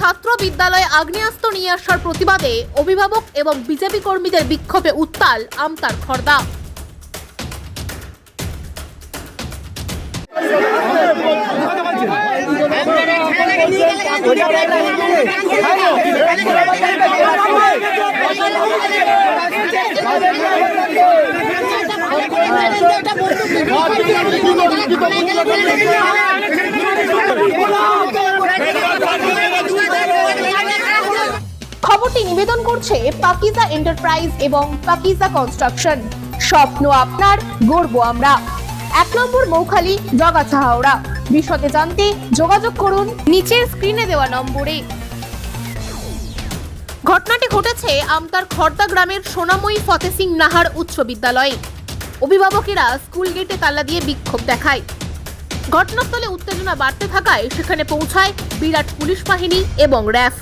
ছাত্র বিদ্যালয়ে আগ্নেয়াস্ত্র নিয়ে আসার প্রতিবাদে অভিভাবক এবং বিজেপি কর্মীদের বিক্ষোভে উত্তাল আমতার খর্দা। খবরটি নিবেদন করছে পাকিজা এন্টারপ্রাইজ এবং পাকিজা কনস্ট্রাকশন। স্বপ্ন আপনার, গর্ব আমরা। 1 নম্বর মৌখালি, জগাছা, হাওড়া। বিশদে জানতে যোগাযোগ করুন নিচের স্ক্রিনে দেওয়া নম্বরে। ঘটনাটি ঘটেছে আমতার খর্দা গ্রামের সোনাময়ী ফতে সিং নাহার উচ্চ বিদ্যালয়ে। অভিভাবকেরা স্কুল গেটে তালা দিয়ে বিক্ষোভ দেখায়। ঘটনাস্থলে উত্তেজনা বাড়তে থাকায় সেখানে পৌঁছায় বিরাট পুলিশ বাহিনী এবং র্যাফ।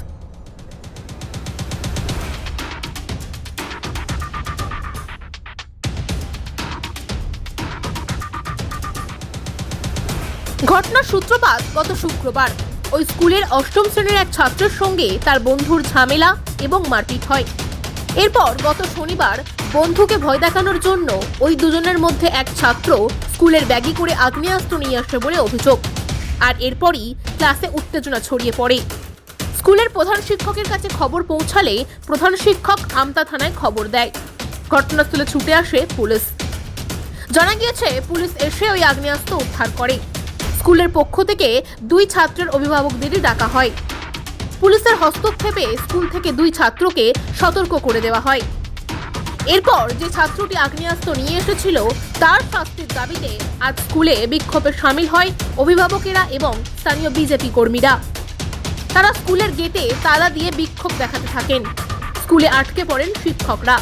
ঘটনার সূত্রপাত গত শুক্রবার। ওই স্কুলের 8ম শ্রেণীর এক ছাত্রের সঙ্গে তার বন্ধুর ঝামেলা এবং মারপিট হয়। এরপর গত শনিবার বন্ধুকে ভয় দেখানোর জন্য ওই দুজনের মধ্যে এক ছাত্র স্কুলের ব্যাগে করে আগ্নেয়াস্ত্র নিয়ে আসে বলে অভিযোগ। আর এরপরই ক্লাসে উত্তেজনা ছড়িয়ে পড়ে। স্কুলের প্রধান শিক্ষকের কাছে খবর পৌঁছালে প্রধান শিক্ষক আমতা থানায় খবর দেয়। ঘটনাস্থলে ছুটে আসে পুলিশ। জানা গিয়েছে পুলিশ এসে ওই আগ্নেয়াস্ত্র উদ্ধার করে। স্কুলের পক্ষ থেকে 2 ছাত্রের অভিভাবকদেরই ডাকা হয়। পুলিশের হস্তক্ষেপে স্কুল থেকে 2 ছাত্রকে সতর্ক করে দেওয়া হয়। এরপর যে ছাত্রটি আগ্নেয়াস্ত্র নিয়ে এসেছিল তার শাস্তির দাবিতে আজ স্কুলে বিক্ষোভে শামিল হয় অভিভাবকেরা এবং স্থানীয় বিজেপি কর্মীরা। তারা স্কুলের গেটে তালা দিয়ে বিক্ষোভ দেখাতে থাকেন। স্কুলে আটকে পড়েন শিক্ষকরা।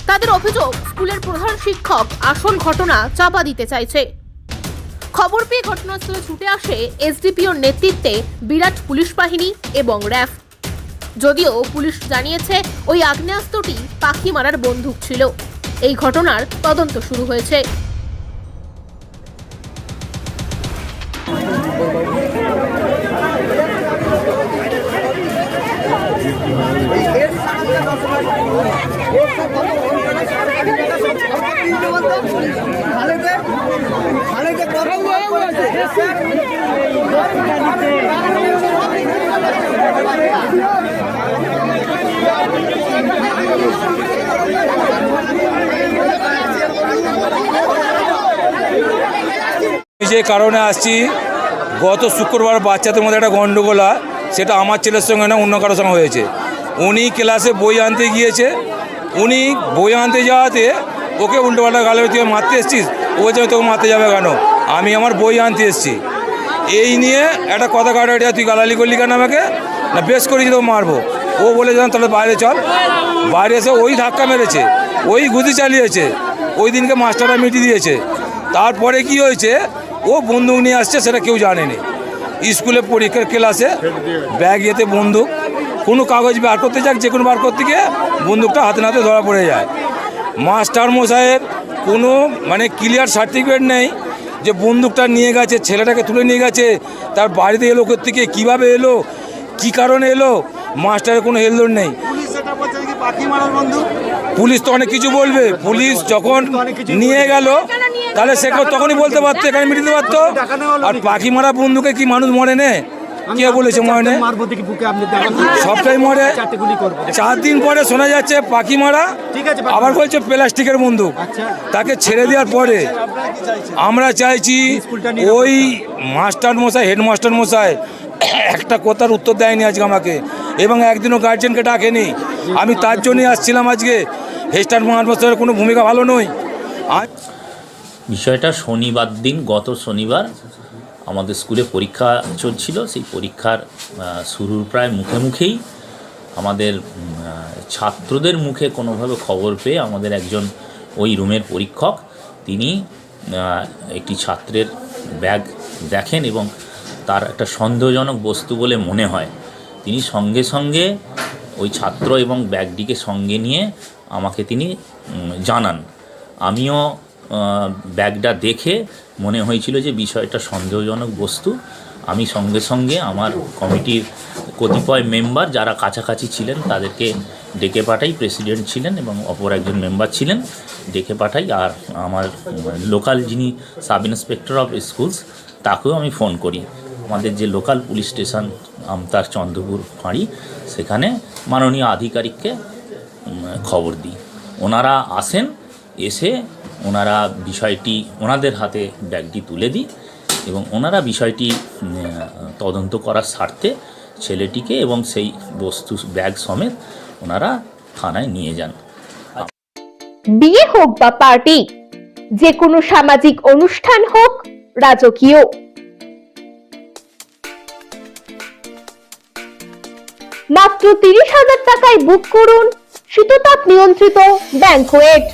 তাদের অভিযোগ, স্কুলের প্রধান শিক্ষক আসল ঘটনা চাপা দিতে চাইছে। খবর পেয়ে ঘটনাস্থলে ছুটে আসে এসডিপিওর নেতৃত্বে বিরাট পুলিশ বাহিনী এবং র্যাফ। যদিও পুলিশ জানিয়েছে ওই আগ্নেয়াস্ত্রটি পাখি মারার বন্দুক ছিল। এই ঘটনার তদন্ত শুরু হয়েছে। যে কারণে আসছি, গত শুক্রবার বাচ্চাদের মধ্যে একটা গণ্ডগোল হয়, সেটা আমার ছেলের সঙ্গে না, অন্য কারোর সঙ্গে হয়েছে। উনি ক্লাসে বই আনতে গিয়েছে। উনি বই আনতে যাওয়াতে ওকে উল্টোপাল্টা গালে, তুই মারতে এসছিস? ও বলছে তোকে মারতে যাবে কেন, আমি আমার বই আনতে এসছি। এই নিয়ে একটা কথা কাটাটি, তুই গালালি করলি কেন আমাকে? না বেশ করেছি তো মারবো। ও বলে যান তাহলে বাইরে চল। বাইরে এসে ওই ধাক্কা মেরেছে, ওই গুদি চালিয়েছে। ওই দিনকে মাস্টাররা মিটিয়ে দিয়েছে। তারপরে কি হয়েছে, ও বন্দুক নিয়ে আসছে সেটা কেউ জানেনি। স্কুলে পরীক্ষার ক্লাসে ব্যাগ এতে বন্দুক, কোনো কাগজ বার করতে যাক, যে কোনো বার করতে গিয়ে বন্দুকটা হাতে নাতে ধরা পড়ে যায়। মাস্টার মশাইয়ের কোনো ক্লিয়ার সার্টিফিকেট নেই যে বন্দুকটা নিয়ে গেছে, ছেলেটাকে তুলে নিয়ে গেছে, তার বাড়িতে এলো থেকে, কীভাবে এলো, কী কারণে এলো, মাস্টারের কোনো হেলদোল নেই। পুলিশ তো অনেক কিছু বলবে। পুলিশ যখন নিয়ে গেল তাহলে সে তখনই বলতে পারতো, এখানে মিটিতে পারতো। আর পাখি মারা বন্দুকে কি মানুষ মরে নে? কে বলেছে মরে? সবটাই মরে। 4 দিন পরে শোনা যাচ্ছে পাখি মারা, আবার বলছে প্লাস্টিকের বন্দুক। তাকে ছেড়ে দেওয়ার পরে আমরা চাইছি, ওই মাস্টার মশাই, হেডমাস্টার মশাই একটা কথার উত্তর দেয়নি আজকে আমাকে, এবং একদিনও গার্জেনকে ডাকেনি। আমি তার জন্যই আসছিলাম আজকে। হেস্টার মহাশয়ের কোনো ভূমিকা ভালো নয়। বিষয়টা শনিবার দিন, গত শনিবার আমাদের স্কুলে পরীক্ষা চলছিল। সেই পরীক্ষার শুরুর প্রায় মুখেই আমাদের ছাত্রদের মুখে কোনোভাবে খবর পেয়ে আমাদের একজন ওই রুমের পরীক্ষক, তিনি একটি ছাত্রের ব্যাগ দেখেন এবং তার একটা সন্দেহজনক বস্তু বলে মনে হয়। তিনি সঙ্গে সঙ্গে ওই ছাত্র এবং ব্যাগটিকে সঙ্গে নিয়ে আমাকে তিনি জানান। আমিও ব্যাগটা দেখে মনে হয়েছিল যে বিষয়টা সন্দেহজনক বস্তু। আমি সঙ্গে সঙ্গে আমার কমিটির কতিপয় মেম্বার যারা কাছাকাছি ছিলেন তাদেরকে ডেকে পাঠাই, প্রেসিডেন্ট ছিলেন এবং অপর একজন মেম্বার ছিলেন, ডেকে পাঠাই। আর আমার লোকাল যিনি সাব ইন্সপেক্টর অফ স্কুলস তাকেও আমি ফোন করি। আমাদের যে লোকাল পুলিশ স্টেশন আমতার চন্দ্রপুর ফাঁড়ি, সেখানে মাননীয় আধিকারিককে খবর দিই। ওনারা আসেন, এসে ওনারা বিষয়টি ওনাদের হাতে ব্যাগটি তুলে দিই এবং ওনারা বিষয়টি তদন্ত করার স্বার্থে ছেলেটিকে এবং সেই বস্তু ব্যাগ সমেত ওনারা থানায় নিয়ে যান। বিয়ে হোক বা পার্টি, যে কোনো সামাজিক অনুষ্ঠান হোক রাজকীয়, মাত্র 30,000 টাকায় বুক করুন শীততাপ নিয়ন্ত্রিত ব্যাংকোয়েট।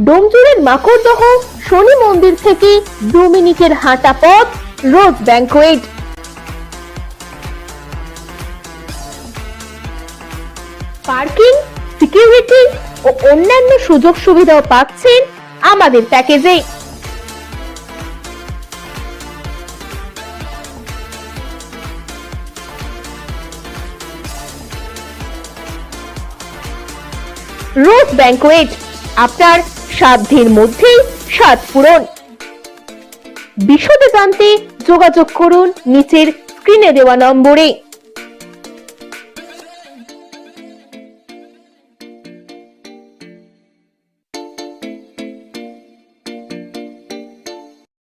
ডোমজুড়ের মাকড়দহ শনি মন্দির থেকে 2 মিনিটের হাঁটা পথ রোজ ব্যাংকোয়েট। পার্কিং, সিকিউরিটি ও অন্যান্য সুযোগ সুবিধাও পাচ্ছেন আমাদের প্যাকেজে। রোজ ব্যাংকোয়েট, আপনার সাধ্যের মধ্যেই স্বাদ পূরণ। বিশদে জানতে যোগাযোগ করুন নিচের স্ক্রিনে দেওয়া নম্বরে।